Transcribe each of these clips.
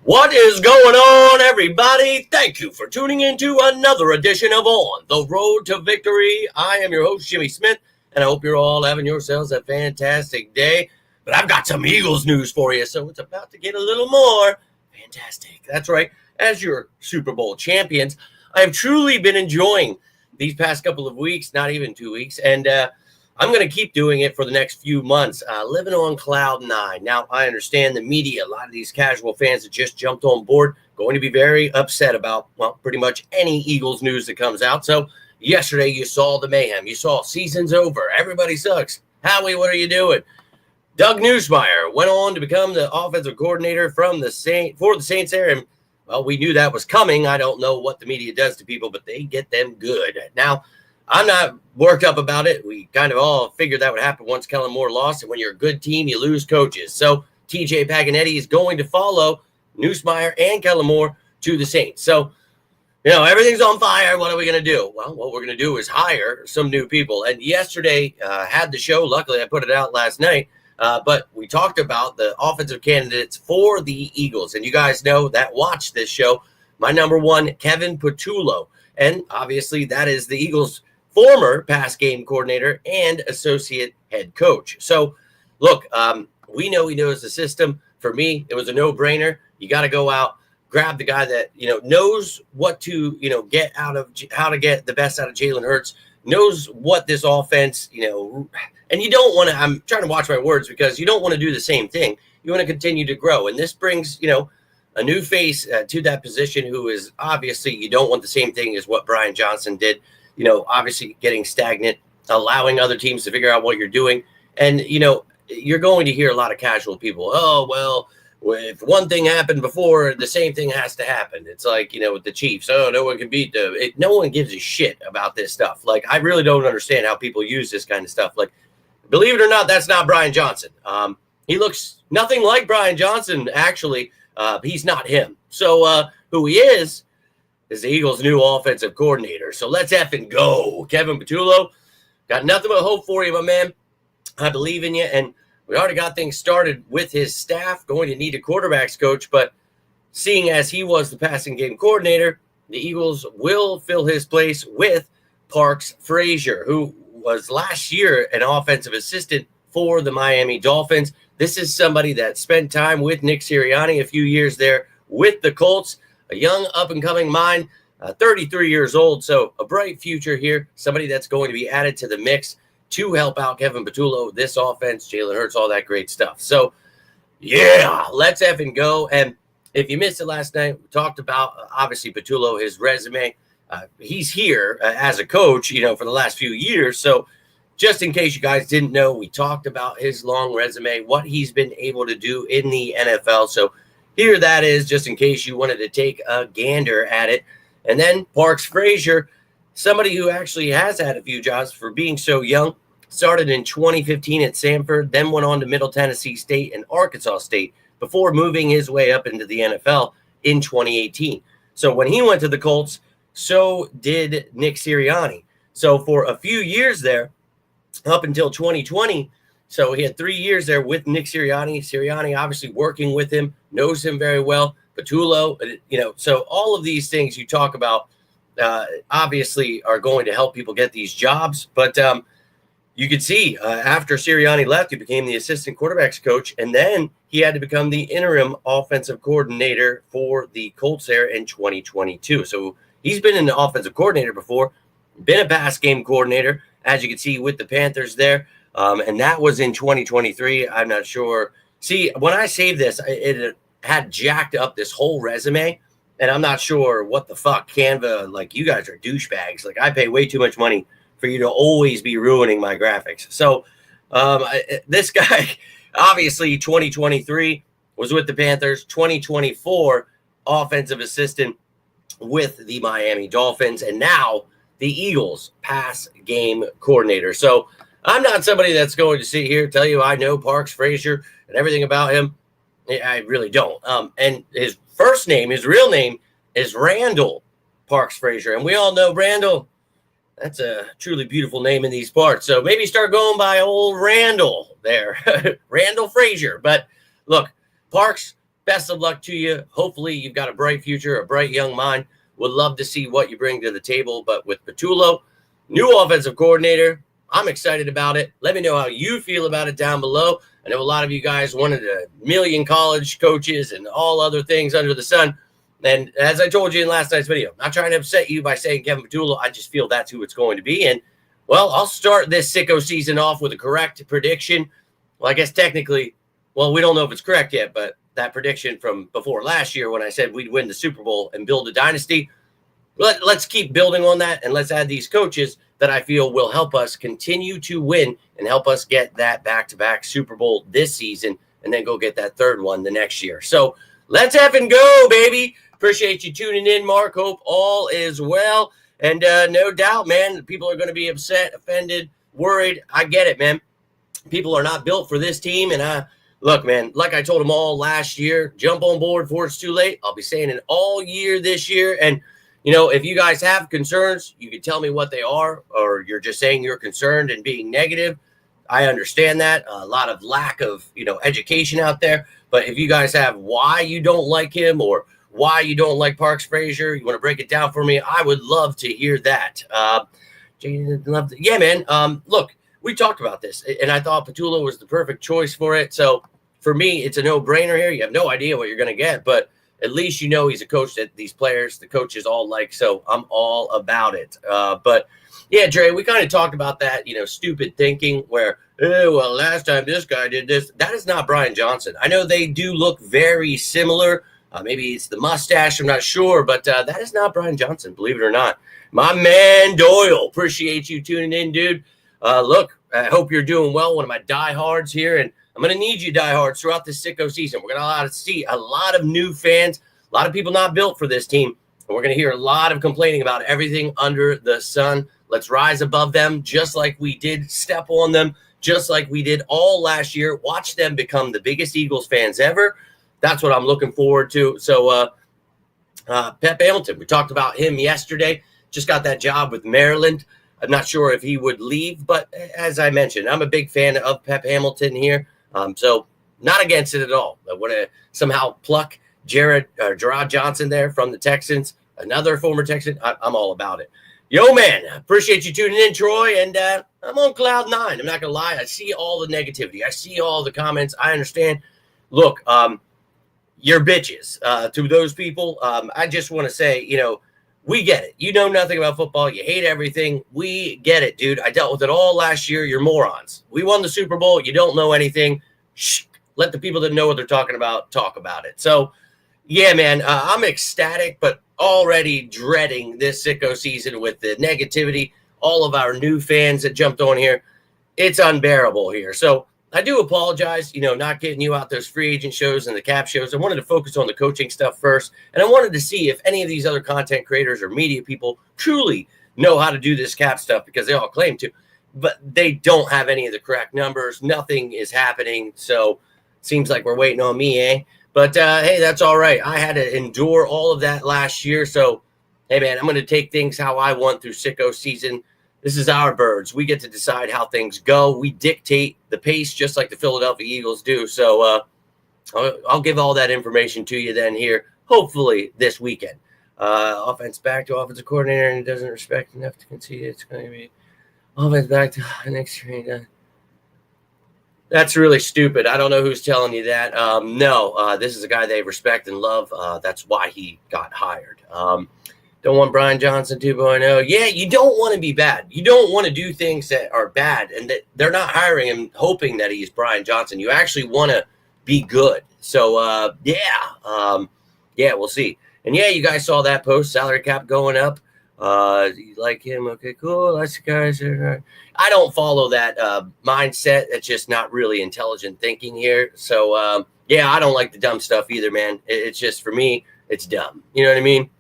What is going on, everybody? Thank you for tuning in to another edition of On the Road to Victory. I am your host, Jimmy Smith, and I hope you're all having yourselves a fantastic day. But I've got some Eagles news for you, so it's about to get a little more fantastic. That's right. As your Super Bowl champions, I have truly been enjoying these past couple of weeks, not even 2 weeks, and I'm going to keep doing it for the next few months, living on cloud nine. Now, I understand the media, a lot of these casual fans that just jumped on board, going to be very upset about, well, pretty much any Eagles news that comes out. So yesterday you saw the mayhem. You saw season's over. Everybody sucks. Howie, what are you doing? Doug Nussmeier went on to become the offensive coordinator for the Saints there. And, well, we knew that was coming. I don't know what the media does to people, but they get them good. Now, I'm not worked up about it. We kind of all figured that would happen once Kellen Moore lost. And when you're a good team, you lose coaches. So TJ Paganetti is going to follow Nussmeier and Kellen Moore to the Saints. So, everything's on fire. What are we going to do? Well, what we're going to do is hire some new people. And yesterday had the show. Luckily, I put it out last night. But we talked about the offensive candidates for the Eagles. And you guys know that watch this show. My number one, Kevin Patullo. And obviously, that is the Eagles' former pass game coordinator and associate head coach. So, look, we know he knows the system. For me, it was a no-brainer. You got to go out, grab the guy that, knows what to, get out of, how to get the best out of Jalen Hurts, knows what this offense, and you don't want to, I'm trying to watch my words because you don't want to do the same thing. You want to continue to grow. And this brings, a new face to that position who is obviously, you don't want the same thing as what Brian Johnson did. Obviously getting stagnant, allowing other teams to figure out what you're doing. And, you're going to hear a lot of casual people. Oh, well, if one thing happened before, the same thing has to happen. It's like, with the Chiefs. Oh, no one can beat no one gives a shit about this stuff. Like, I really don't understand how people use this kind of stuff. Like, believe it or not, that's not Brian Johnson. He looks nothing like Brian Johnson, actually. He's not him. So who he is the Eagles' new offensive coordinator. So let's effing go. Kevin Patullo, got nothing but hope for you, my man. I believe in you. And we already got things started with his staff, going to need a quarterbacks coach. But seeing as he was the passing game coordinator, the Eagles will fill his place with Parks Frazier, who was last year an offensive assistant for the Miami Dolphins. This is somebody that spent time with Nick Sirianni a few years there with the Colts. A young up-and-coming mind, 33 years old, so a bright future here. Somebody that's going to be added to the mix to help out Kevin Patullo, this offense, Jalen Hurts, all that great stuff. So, yeah, let's effing go. And if you missed it last night, we talked about, obviously, Patullo, his resume. He's here as a coach, for the last few years. So, just in case you guys didn't know, we talked about his long resume, what he's been able to do in the NFL. So, here that is, just in case you wanted to take a gander at it. And then Parks Frazier, somebody who actually has had a few jobs for being so young, started in 2015 at Samford, then went on to Middle Tennessee State and Arkansas State before moving his way up into the NFL in 2018. So when he went to the Colts, so did Nick Sirianni. So for a few years there, up until 2020, so he had 3 years there with Nick Sirianni. Sirianni obviously working with him, knows him very well. Patullo, so all of these things you talk about obviously are going to help people get these jobs. But you could see after Sirianni left, he became the assistant quarterbacks coach, and then he had to become the interim offensive coordinator for the Colts there in 2022. So he's been an offensive coordinator before, been a pass game coordinator, as you can see with the Panthers there. And that was in 2023. I'm not sure. See, when I saved this, it had jacked up this whole resume, and I'm not sure what the fuck Canva, like, you guys are douchebags. Like, I pay way too much money for you to always be ruining my graphics. So this guy, obviously 2023 was with the Panthers, 2024 offensive assistant with the Miami Dolphins, and now the Eagles pass game coordinator. So I'm not somebody that's going to sit here and tell you I know Parks Frazier and everything about him. I really don't. And his first name, his real name, is Randall Parks Frazier. And we all know Randall. That's a truly beautiful name in these parts. So maybe start going by old Randall there. Randall Frazier. But look, Parks best of luck to you. Hopefully you've got a bright future, a bright young mind. Would love to see what you bring to the table. But with Patullo, new offensive coordinator, I'm excited about it. Let me know how you feel about it down below. I know a lot of you guys wanted a million college coaches and all other things under the sun. And as I told you in last night's video, I'm not trying to upset you by saying Kevin Patullo. I just feel that's who it's going to be. And, well, I'll start this sicko season off with a correct prediction. Well, I guess technically, well, we don't know if it's correct yet, but that prediction from before last year when I said we'd win the Super Bowl and build a dynasty, let's keep building on that, and let's add these coaches that I feel will help us continue to win and help us get that back-to-back Super Bowl this season and then go get that third one the next year. So let's effing go, baby. Appreciate you tuning in, Mark. Hope all is well. And no doubt, man, people are going to be upset, offended, worried. I get it, man. People are not built for this team. And look, man, like I told them all last year, jump on board before it's too late. I'll be saying it all year this year. And, you know, if you guys have concerns, you can tell me what they are, or you're just saying you're concerned and being negative. I understand that. A lot of lack of, education out there. But if you guys have why you don't like him or why you don't like Parks Frazier, you want to break it down for me, I would love to hear that. Yeah, man. Look, we talked about this, and I thought Patullo was the perfect choice for it. So for me, it's a no-brainer here. You have no idea what you're going to get, but at least you know he's a coach that these players, the coaches all like, so I'm all about it. But, yeah, Dre, we kind of talked about that, stupid thinking where, well, last time this guy did this. That is not Brian Johnson. I know they do look very similar. Maybe it's the mustache. I'm not sure, but that is not Brian Johnson, believe it or not. My man Doyle, appreciate you tuning in, dude. Look, I hope you're doing well. One of my diehards here, and I'm going to need you diehards throughout this sicko season. We're going to see a lot of new fans, a lot of people not built for this team, and we're going to hear a lot of complaining about everything under the sun. Let's rise above them just like we did, step on them just like we did all last year. Watch them become the biggest Eagles fans ever. That's what I'm looking forward to. So, Pep Hamilton, we talked about him yesterday. Just got that job with Maryland. I'm not sure if he would leave, but as I mentioned, I'm a big fan of Pep Hamilton here. So not against it at all. I want to somehow pluck Gerard Johnson there from the Texans, another former Texan. I'm all about it. Yo, man, appreciate you tuning in, Troy, and I'm on cloud nine. I'm not going to lie. I see all the negativity. I see all the comments. I understand. Look, you're bitches to those people. I just want to say, we get it. You know nothing about football. You hate everything. We get it, dude. I dealt with it all last year. You're morons. We won the Super Bowl. You don't know anything. Shh. Let the people that know what they're talking about talk about it. So, yeah, man, I'm ecstatic, but already dreading this sicko season with the negativity. All of our new fans that jumped on here. It's unbearable here. So, I do apologize, not getting you out those free agent shows and the cap shows. I wanted to focus on the coaching stuff first, and I wanted to see if any of these other content creators or media people truly know how to do this cap stuff, because they all claim to, but they don't have any of the correct numbers. Nothing is happening, so it seems like we're waiting on me, eh? But, hey, that's all right. I had to endure all of that last year, so, hey, man, I'm going to take things how I want through sicko season. This is our birds. We get to decide how things go. We dictate the pace just like the Philadelphia Eagles do. So I'll give all that information to you then here, hopefully this weekend. Offense back to offensive coordinator, and he doesn't respect enough to concede it's going to be offense back to next year. That's really stupid. I don't know who's telling you that. No, this is a guy they respect and love. That's why he got hired. Don't want Brian Johnson 2.0. Yeah, you don't want to be bad. You don't want to do things that are bad, and that they're not hiring him hoping that he's Brian Johnson. You actually want to be good. So, yeah, we'll see. And, yeah, you guys saw that post, salary cap going up. You like him? Okay, cool. That's the guys. I don't follow that mindset. It's just not really intelligent thinking here. So, yeah, I don't like the dumb stuff either, man. It's just, for me, it's dumb. You know what I mean?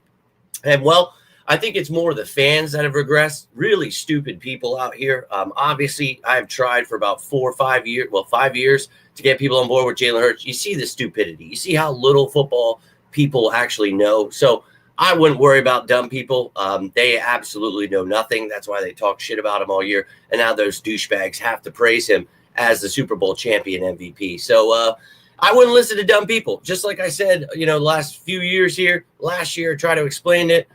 And, well, I think it's more the fans that have regressed. Really stupid people out here. Obviously, I've tried for about 4 or 5 years, 5 years to get people on board with Jalen Hurts. You see the stupidity. You see how little football people actually know. So I wouldn't worry about dumb people. They absolutely know nothing. That's why they talk shit about him all year. And now those douchebags have to praise him as the Super Bowl champion MVP. So, I wouldn't listen to dumb people. Just like I said, the last few years here, last year, try to explain it.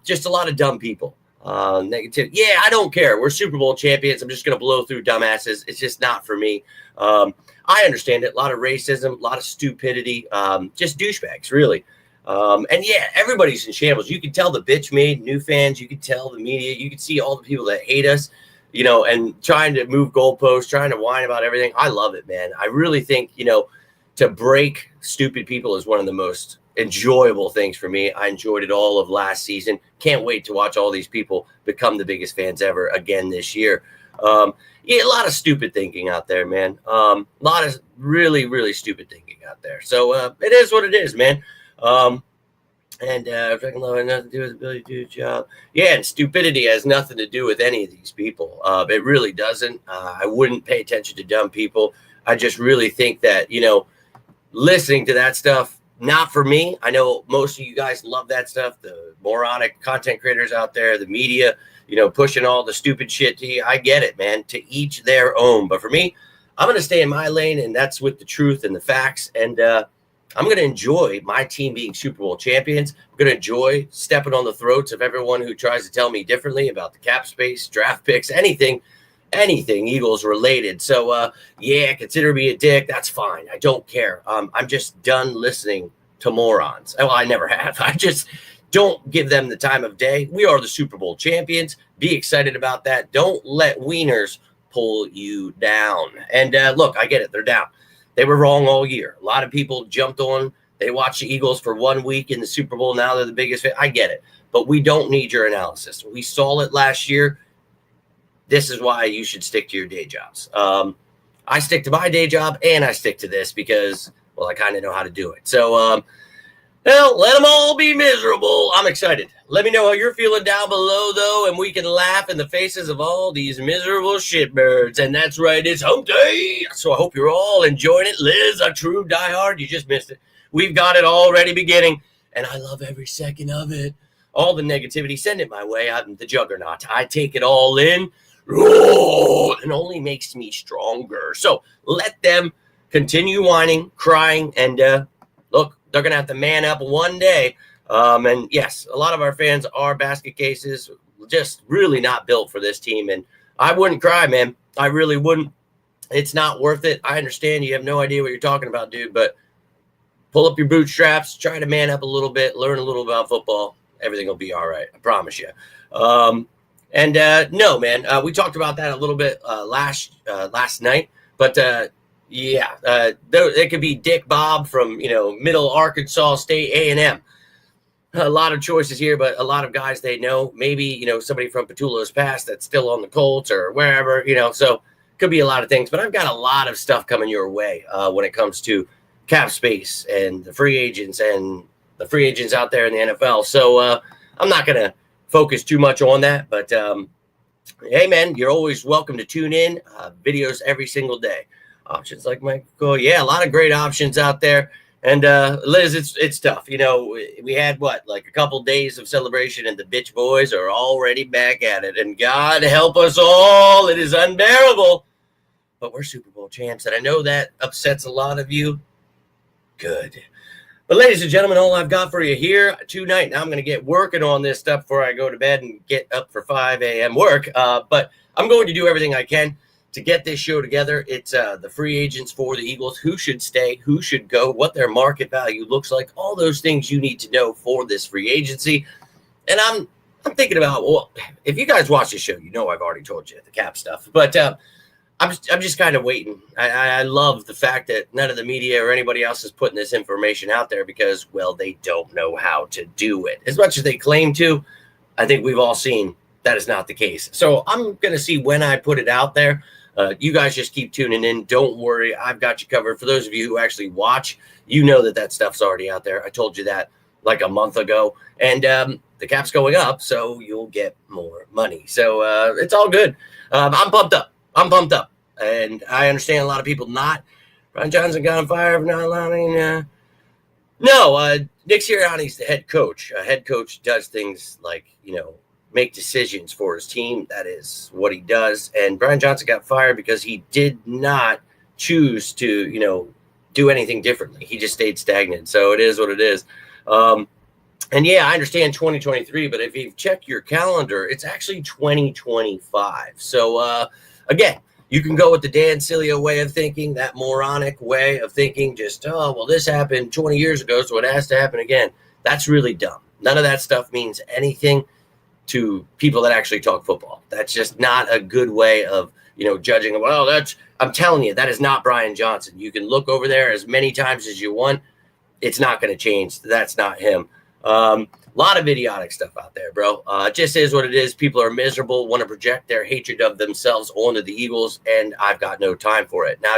Just a lot of dumb people. Negative. Yeah, I don't care. We're Super Bowl champions. I'm just going to blow through dumbasses. It's just not for me. I understand it. A lot of racism, a lot of stupidity, just douchebags, really. And yeah, everybody's in shambles. You can tell the bitch made new fans. You can tell the media. You can see all the people that hate us, and trying to move goalposts, trying to whine about everything. I love it, man. I really think, to break stupid people is one of the most enjoyable things for me. I enjoyed it all of last season. Can't wait to watch all these people become the biggest fans ever again this year. Yeah, a lot of stupid thinking out there, man. A lot of really, really stupid thinking out there. So it is what it is, man. Freaking love had nothing to do with the ability to do a job. Yeah, and stupidity has nothing to do with any of these people. It really doesn't. I wouldn't pay attention to dumb people. I just really think that, listening to that stuff, not for me. I know most of you guys love that stuff. The moronic content creators out there, the media, pushing all the stupid shit to you. I get it, man. To each their own. But for me, I'm going to stay in my lane, and that's with the truth and the facts. And I'm going to enjoy my team being Super Bowl champions. I'm going to enjoy stepping on the throats of everyone who tries to tell me differently about the cap space, draft picks, anything Eagles related. So, yeah, consider me a dick. That's fine. I don't care. I'm just done listening to morons. Well, I never have. I just don't give them the time of day. We are the Super Bowl champions. Be excited about that. Don't let wieners pull you down. And look, I get it. They're down. They were wrong all year. A lot of people jumped on. They watched the Eagles for 1 week in the Super Bowl. Now they're the biggest fan. I get it. But we don't need your analysis. We saw it last year. This is why you should stick to your day jobs. I stick to my day job, and I stick to this because, well, I kind of know how to do it. So, let them all be miserable. I'm excited. Let me know how you're feeling down below, though, and we can laugh in the faces of all these miserable shitbirds. And that's right, it's hump day. So I hope you're all enjoying it. Liz, a true diehard, you just missed it. We've got it already beginning, and I love every second of it. All the negativity, send it my way. I'm the juggernaut. I take it all in. It only makes me stronger. So let them continue whining, crying, and look, they're going to have to man up one day. And yes, a lot of our fans are basket cases, just really not built for this team. And I wouldn't cry, man. I really wouldn't. It's not worth it. I understand you have no idea what you're talking about, dude, but pull up your bootstraps, try to man up a little bit, learn a little about football. Everything will be all right. I promise you. No, man, we talked about that a little bit last night, but it could be Dick Bob from, Middle Arkansas State A&M. A lot of choices here, but a lot of guys they know. Maybe, somebody from Patullo's past that's still on the Colts or wherever, so could be a lot of things. But I've got a lot of stuff coming your way when it comes to cap space and the free agents out there in the NFL. So I'm not going to focus too much on that, but hey, man, you're always welcome to tune in. Videos every single day. Options like Michael, yeah, a lot of great options out there. And Liz, it's tough. We had a couple days of celebration, and the bitch boys are already back at it. And God help us all, it is unbearable. But we're Super Bowl champs, and I know that upsets a lot of you. Good. But ladies and gentlemen, all I've got for you here tonight, now I'm going to get working on this stuff before I go to bed and get up for 5 a.m. work. But I'm going to do everything I can to get this show together. It's the free agents for the Eagles, who should stay, who should go, what their market value looks like, all those things you need to know for this free agency. And I'm thinking about, well, if you guys watch the show, I've already told you the cap stuff. But I'm just kind of waiting. I love the fact that none of the media or anybody else is putting this information out there because, well, they don't know how to do it. As much as they claim to, I think we've all seen that is not the case. So I'm going to see when I put it out there. You guys just keep tuning in. Don't worry. I've got you covered. For those of you who actually watch, that stuff's already out there. I told you that like a month ago. And the cap's going up, so you'll get more money. So it's all good. I'm pumped up. And I understand a lot of people not. Brian Johnson got on fire for not allowing. No, Nick Sirianni's the head coach. A head coach does things like, make decisions for his team. That is what he does. And Brian Johnson got fired because he did not choose to, do anything differently. He just stayed stagnant. So it is what it is. And yeah, I understand 2023, but if you check your calendar, it's actually 2025. So again, you can go with the Dan Sileo way of thinking, that moronic way of thinking, just, oh, well, this happened 20 years ago, so it has to happen again. That's really dumb. None of that stuff means anything to people that actually talk football. That's just not a good way of, judging. Well, I'm telling you, that is not Brian Johnson. You can look over there as many times as you want. It's not going to change. That's not him. A lot of idiotic stuff out there, bro. It just is what it is. People are miserable, want to project their hatred of themselves onto the Eagles, and I've got no time for it. Now,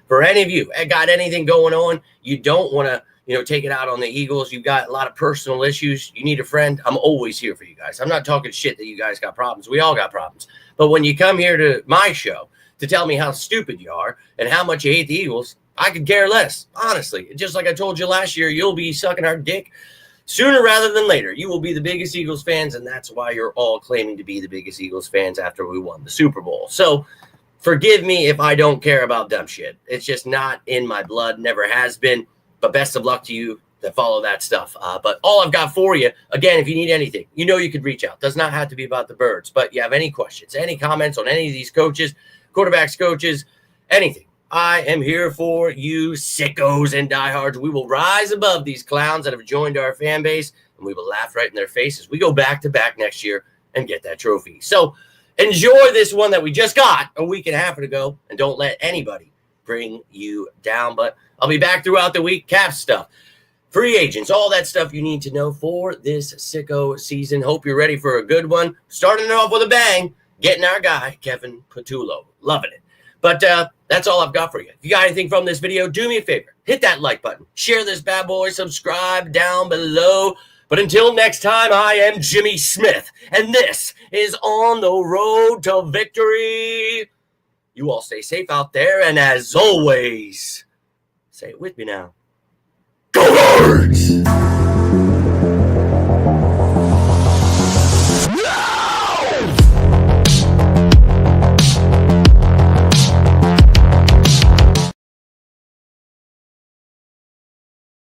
for any of you got anything going on, you don't want to, take it out on the Eagles. You've got a lot of personal issues. You need a friend. I'm always here for you guys. I'm not talking shit that you guys got problems. We all got problems. But when you come here to my show to tell me how stupid you are and how much you hate the Eagles, I could care less, honestly. Just like I told you last year, you'll be sucking our dick sooner rather than later. You will be the biggest Eagles fans, and that's why you're all claiming to be the biggest Eagles fans after we won the Super Bowl. So forgive me if I don't care about dumb shit. It's just not in my blood, never has been. But best of luck to you that follow that stuff. But all I've got for you, again, if you need anything, you could reach out. Does not have to be about the Birds. But you have any questions, any comments on any of these coaches, quarterbacks, coaches, anything, I am here for you, sickos and diehards. We will rise above these clowns that have joined our fan base, and we will laugh right in their faces. We go back to back next year and get that trophy. So enjoy this one that we just got a week and a half ago, and don't let anybody bring you down. But I'll be back throughout the week. Cap stuff, free agents, all that stuff you need to know for this sicko season. Hope you're ready for a good one. Starting it off with a bang, getting our guy, Kevin Patullo. Loving it. But that's all I've got for you. If you got anything from this video, do me a favor. Hit that like button. Share this bad boy. Subscribe down below. But until next time, I am Jimmy Smith, and this is On the Road to Victory. You all stay safe out there, and as always, say it with me now. Go Birds!